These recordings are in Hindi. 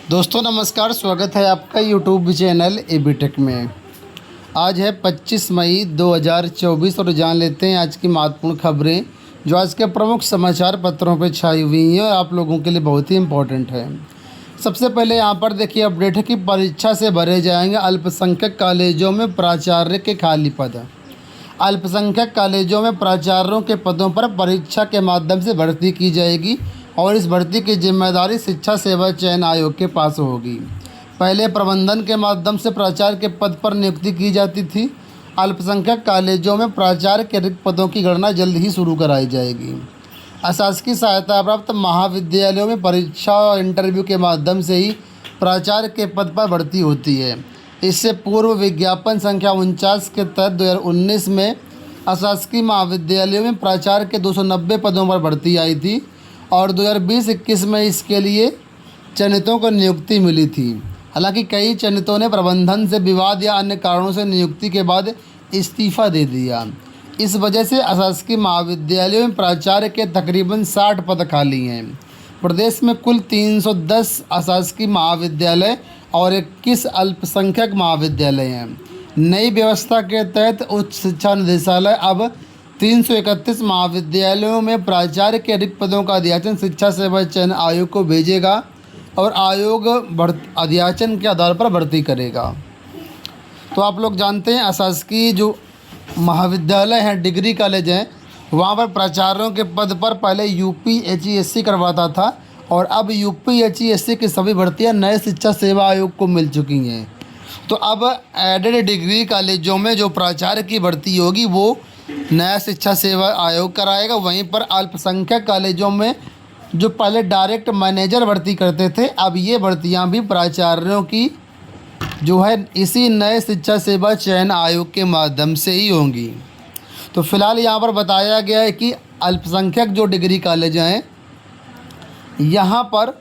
दोस्तों नमस्कार, स्वागत है आपका यूट्यूब चैनल एबीटेक में। आज है 25 मई 2024 और जान लेते हैं आज की महत्वपूर्ण खबरें जो आज के प्रमुख समाचार पत्रों पर छाई हुई हैं और आप लोगों के लिए बहुत ही इम्पोर्टेंट है। सबसे पहले यहाँ पर देखिए अपडेट है कि परीक्षा से भरे जाएंगे अल्पसंख्यक कॉलेजों में प्राचार्य के खाली पद। अल्पसंख्यक कॉलेजों में प्राचार्यों के पदों पर परीक्षा के माध्यम से भर्ती की जाएगी और इस भर्ती की जिम्मेदारी शिक्षा सेवा चयन आयोग के पास होगी। पहले प्रबंधन के माध्यम से प्राचार्य के पद पर नियुक्ति की जाती थी। अल्पसंख्यक कॉलेजों में प्राचार्य के रिक्त पदों की गणना जल्द ही शुरू कराई जाएगी। अशासकीय सहायता प्राप्त महाविद्यालयों में परीक्षा और इंटरव्यू के माध्यम से ही प्राचार्य के पद पर भर्ती होती है। इससे पूर्व विज्ञापन संख्या 49 के तहत 2019 में अशासकीय महाविद्यालयों में प्राचार्य के 290 पदों पर भर्ती आई थी और 2020-21 में इसके लिए चयनितों को नियुक्ति मिली थी। हालांकि कई चयनितों ने प्रबंधन से विवाद या अन्य कारणों से नियुक्ति के बाद इस्तीफा दे दिया। इस वजह से अशासकीय महाविद्यालयों में प्राचार्य के तकरीबन 60 पद खाली हैं। प्रदेश में कुल 310 अशासकीय महाविद्यालय और 21 अल्पसंख्यक महाविद्यालय हैं। नई व्यवस्था के तहत उच्च शिक्षा निदेशालय अब 331 महाविद्यालयों में प्राचार्य के रिक्त पदों का अध्याचन शिक्षा सेवा चयन आयोग को भेजेगा और आयोग अध्याचन के आधार पर भर्ती करेगा। तो आप लोग जानते हैं अशासकीय जो महाविद्यालय हैं, डिग्री कॉलेज हैं, वहाँ पर प्राचार्यों के पद पर पहले यूपीएचईएससी करवाता था और अब यूपीएचईएससी की सभी भर्तियाँ नए शिक्षा सेवा आयोग को मिल चुकी हैं। तो अब एडेड डिग्री कॉलेजों में जो प्राचार्य की भर्ती होगी वो नया शिक्षा सेवा आयोग कराएगा। वहीं पर अल्पसंख्यक कॉलेजों में जो पहले डायरेक्ट मैनेजर भर्ती करते थे, अब ये भर्तियां भी प्राचार्यों की जो है इसी नए शिक्षा सेवा चयन आयोग के माध्यम से ही होंगी। तो फिलहाल यहाँ पर बताया गया है कि अल्पसंख्यक जो डिग्री कॉलेज हैं यहाँ पर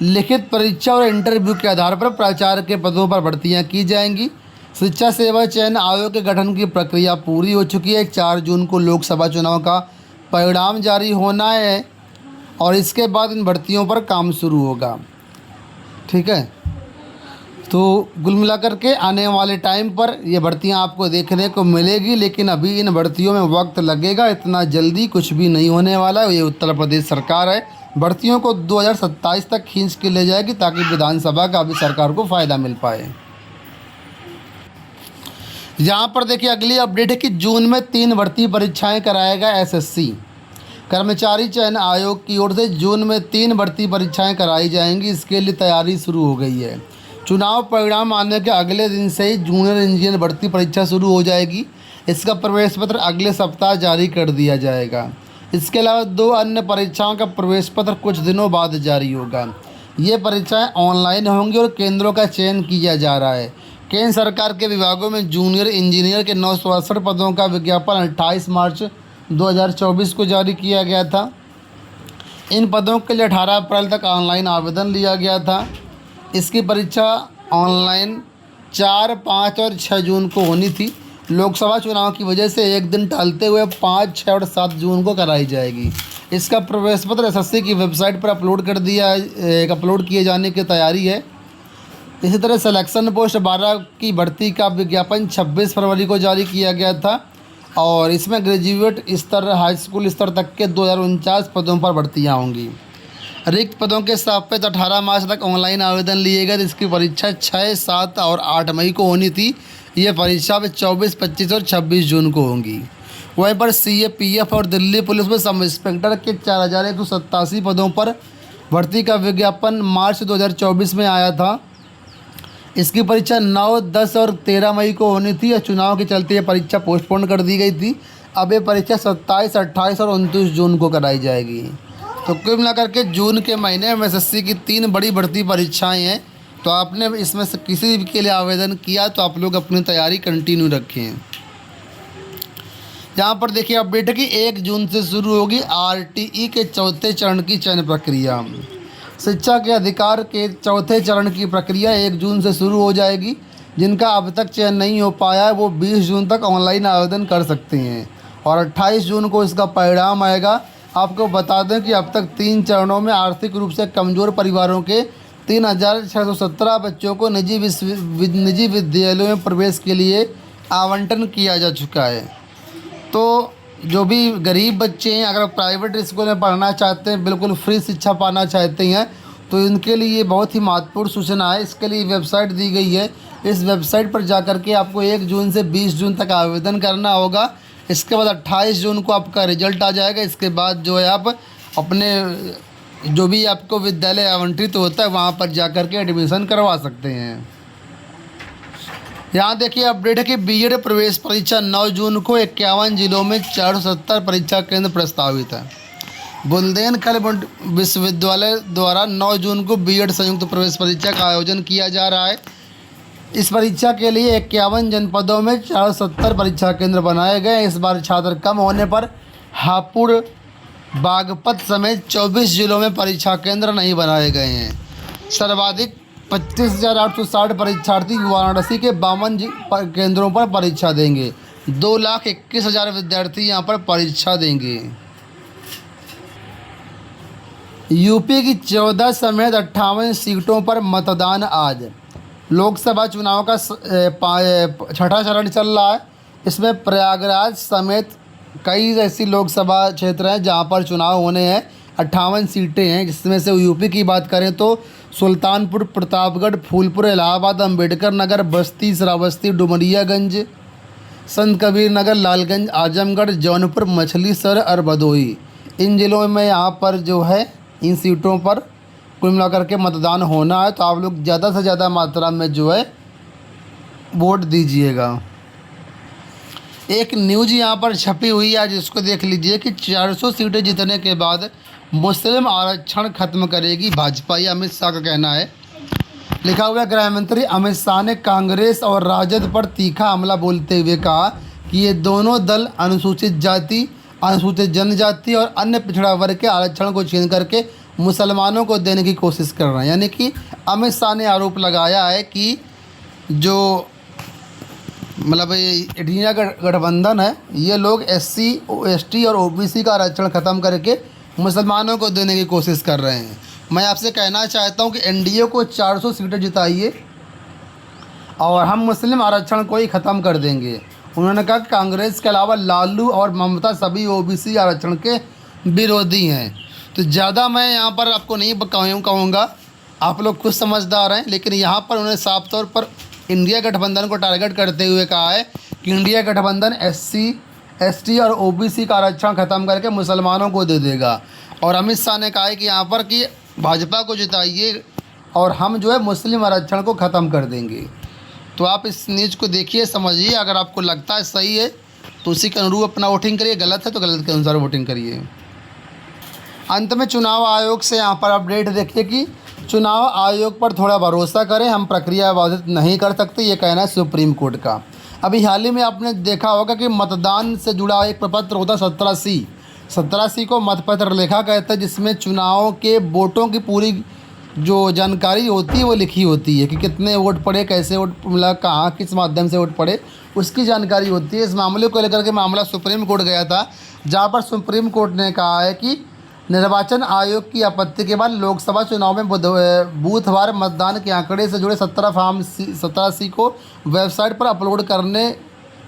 लिखित परीक्षा और इंटरव्यू के आधार पर प्राचार्य के पदों पर भर्तियाँ की जाएंगी। शिक्षा सेवा चयन आयोग के गठन की प्रक्रिया पूरी हो चुकी है। 4 जून को लोकसभा चुनाव का परिणाम जारी होना है और इसके बाद इन भर्तियों पर काम शुरू होगा। ठीक है, तो कुल मिलाकर के आने वाले टाइम पर ये भर्तियां आपको देखने को मिलेगी, लेकिन अभी इन भर्तियों में वक्त लगेगा। इतना जल्दी कुछ भी नहीं होने वाला है। ये उत्तर प्रदेश सरकार है, भर्तियों को 2027 तक खींच के ले जाएगी ताकि विधानसभा का भी सरकार को फ़ायदा मिल पाए। यहाँ पर देखिए अगली अपडेट है कि जून में 3 भर्ती परीक्षाएं कराएगा एसएससी। कर्मचारी चयन आयोग की ओर से जून में 3 भर्ती परीक्षाएं कराई जाएंगी। इसके लिए तैयारी शुरू हो गई है। चुनाव परिणाम आने के अगले दिन से ही जूनियर इंजीनियर भर्ती परीक्षा शुरू हो जाएगी। इसका प्रवेश पत्र अगले सप्ताह जारी कर दिया जाएगा। इसके अलावा 2 अन्य परीक्षाओं का प्रवेश पत्र कुछ दिनों बाद जारी होगा। ये परीक्षाएँ ऑनलाइन होंगी और केंद्रों का चयन किया जा रहा है। केंद्र सरकार के विभागों में जूनियर इंजीनियर के 968 पदों का विज्ञापन 28 मार्च 2024 को जारी किया गया था। इन पदों के लिए 18 अप्रैल तक ऑनलाइन आवेदन लिया गया था। इसकी परीक्षा ऑनलाइन 4, 5 और 6 जून को होनी थी। लोकसभा चुनाव की वजह से एक दिन टालते हुए 5, 6 और 7 जून को कराई जाएगी। इसका प्रवेश पत्र एसएससी की वेबसाइट पर अपलोड किए जाने की तैयारी है। इसी तरह सिलेक्शन पोस्ट 12 की भर्ती का विज्ञापन 26 फरवरी को जारी किया गया था और इसमें ग्रेजुएट स्तर, हाई स्कूल स्तर तक के 2049 पदों पर भर्तियां होंगी। रिक्त पदों के सापेक्ष 18 मार्च तक ऑनलाइन आवेदन लिए गए। इसकी परीक्षा 6, 7 और 8 मई को होनी थी। ये परीक्षा में 24, 25 और 26 जून को होंगी। वहीं पर सीएपीएफ और दिल्ली पुलिस में सब इंस्पेक्टर के 4187 पदों पर भर्ती का विज्ञापन मार्च 2024 में आया था। इसकी परीक्षा 9, 10 और 13 मई को होनी थी। चुनाव के चलते ये परीक्षा पोस्टपोन कर दी गई थी। अब ये परीक्षा 27, 28 और 29 जून को कराई जाएगी। तो कुल मिलाकर के जून के महीने में एसएससी की 3 बड़ी भर्ती परीक्षाएं हैं। तो आपने इसमें से किसी भी के लिए आवेदन किया तो आप लोग अपनी तैयारी कंटिन्यू रखें। यहाँ पर देखिए अपडेट है कि 1 जून से शुरू होगी आरटीई के 4थे चरण की चयन प्रक्रिया। शिक्षा के अधिकार के 4थे चरण की प्रक्रिया 1 जून से शुरू हो जाएगी। जिनका अब तक चयन नहीं हो पाया है वो 20 जून तक ऑनलाइन आवेदन कर सकते हैं और 28 जून को इसका परिणाम आएगा। आपको बता दें कि अब तक 3 चरणों में आर्थिक रूप से कमज़ोर परिवारों के 3,617 बच्चों को निजी विद्यालयों में प्रवेश के लिए आवंटन किया जा चुका है। तो जो भी गरीब बच्चे हैं, अगर प्राइवेट स्कूल में पढ़ना चाहते हैं, बिल्कुल फ्री शिक्षा पाना चाहते हैं, तो इनके लिए बहुत ही महत्वपूर्ण सूचना है। इसके लिए वेबसाइट दी गई है। इस वेबसाइट पर जाकर के आपको 1 जून से 20 जून तक आवेदन करना होगा। इसके बाद 28 जून को आपका रिजल्ट आ जाएगा। इसके बाद जो है आप अपने जो भी आपको विद्यालय आवंटित होता है वहाँ पर जाकर के एडमिशन करवा सकते हैं। यहाँ देखिए अपडेट है कि बीएड प्रवेश परीक्षा 9 जून को 51 जिलों में 470 परीक्षा केंद्र प्रस्तावित है। बुंदेलखंड विश्वविद्यालय द्वारा 9 जून को बीएड संयुक्त प्रवेश परीक्षा का आयोजन किया जा रहा है। इस परीक्षा के लिए 51 जनपदों में 470 परीक्षा केंद्र बनाए गए। इस बार छात्र कम होने पर हापुड़, बागपत समेत 24 जिलों में परीक्षा केंद्र नहीं बनाए गए हैं। सर्वाधिक 25,860 परीक्षार्थी वाराणसी के 52 केंद्रों पर परीक्षा देंगे। 2,21,000 विद्यार्थी यहां पर परीक्षा देंगे। यूपी की 14 समेत 58 सीटों पर मतदान आज। लोकसभा चुनाव का 6ठा चरण चल रहा है। इसमें प्रयागराज समेत कई ऐसी लोकसभा क्षेत्र हैं जहां पर चुनाव होने हैं। 58 सीटें हैं, जिसमें से यूपी की बात करें तो सुल्तानपुर, प्रतापगढ़, फूलपुर, इलाहाबाद, अंबेडकर नगर, बस्ती, श्रावस्ती, डुमरियागंज, संत कबीर नगर, लालगंज, आजमगढ़, जौनपुर, मछली शहर और भदोही, इन जिलों में यहाँ पर जो है इन सीटों पर कुल मिलाकर के मतदान होना है। तो आप लोग ज़्यादा से ज़्यादा मात्रा में जो है वोट दीजिएगा। एक न्यूज़ यहाँ पर छपी हुई है, जिसको देख लीजिए कि 400 सीटें जीतने के बाद मुस्लिम आरक्षण खत्म करेगी भाजपा, ये अमित शाह का कहना है। लिखा हुआ है, गृह मंत्री अमित शाह ने कांग्रेस और राजद पर तीखा हमला बोलते हुए कहा कि ये दोनों दल अनुसूचित जाति, अनुसूचित जनजाति और अन्य पिछड़ा वर्ग के आरक्षण को छीन करके मुसलमानों को देने की कोशिश कर रहे हैं। यानी कि अमित शाह ने आरोप लगाया है कि जो मतलब इंडिया गठबंधन है, ये लोग SC, ST और OBC का आरक्षण ख़त्म करके मुसलमानों को देने की कोशिश कर रहे हैं। मैं आपसे कहना चाहता हूं कि NDA को 400 सीटें जिताइए और हम मुस्लिम आरक्षण को ही ख़त्म कर देंगे। उन्होंने कहा कि कांग्रेस के अलावा लालू और ममता सभी OBC आरक्षण के विरोधी हैं। तो ज़्यादा मैं यहाँ पर आपको नहीं कहूँगा, आप लोग खुद समझदार हैं। लेकिन यहाँ पर उन्होंने साफ तौर पर इंडिया गठबंधन को टारगेट करते हुए कहा है कि इंडिया गठबंधन SC, ST और OBC का आरक्षण ख़त्म करके मुसलमानों को दे देगा। और अमित शाह ने कहा है कि यहाँ पर कि भाजपा को जिताइए और हम जो है मुस्लिम आरक्षण को ख़त्म कर देंगे। तो आप इस न्यूज़ को देखिए, समझिए। अगर आपको लगता है सही है तो उसी के अनुरूप अपना वोटिंग करिए, गलत है तो गलत के अनुसार वोटिंग करिए। अंत में चुनाव आयोग से यहाँ पर अपडेट देखिए कि चुनाव आयोग पर थोड़ा भरोसा करें, हम प्रक्रिया बाधित नहीं कर सकते, ये कहना है सुप्रीम कोर्ट का। अभी हाल ही में आपने देखा होगा कि मतदान से जुड़ा एक प्रपत्र होता है 17C को मतपत्र लेखा कहता है, जिसमें चुनाव के वोटों की पूरी जो जानकारी होती है वो लिखी होती है कि कितने वोट पड़े, कैसे वोट मिला, कहाँ किस माध्यम से वोट पड़े, उसकी जानकारी होती है। इस मामले को लेकर के मामला सुप्रीम कोर्ट गया था, जहाँ पर सुप्रीम कोर्ट ने कहा है कि निर्वाचन आयोग की आपत्ति के बाद लोकसभा चुनाव में बूथवार मतदान के आंकड़े से जुड़े 17C को वेबसाइट पर अपलोड करने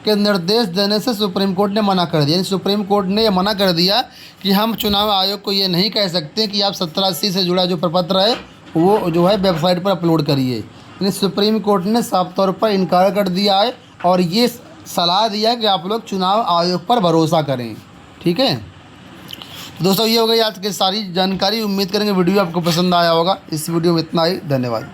के निर्देश देने से सुप्रीम कोर्ट ने मना कर दिया। सुप्रीम कोर्ट ने यह मना कर दिया कि हम चुनाव आयोग को ये नहीं कह सकते कि आप 17C से जुड़ा जो प्रपत्र है वो जो है वेबसाइट पर अपलोड करिए। यानी सुप्रीम कोर्ट ने साफ तौर पर इनकार कर दिया है और ये सलाह दिया है कि आप लोग चुनाव आयोग पर भरोसा करें। ठीक है दोस्तों, ये हो गई आज की सारी जानकारी। उम्मीद करेंगे वीडियो आपको पसंद आया होगा। इस वीडियो में इतना ही, धन्यवाद।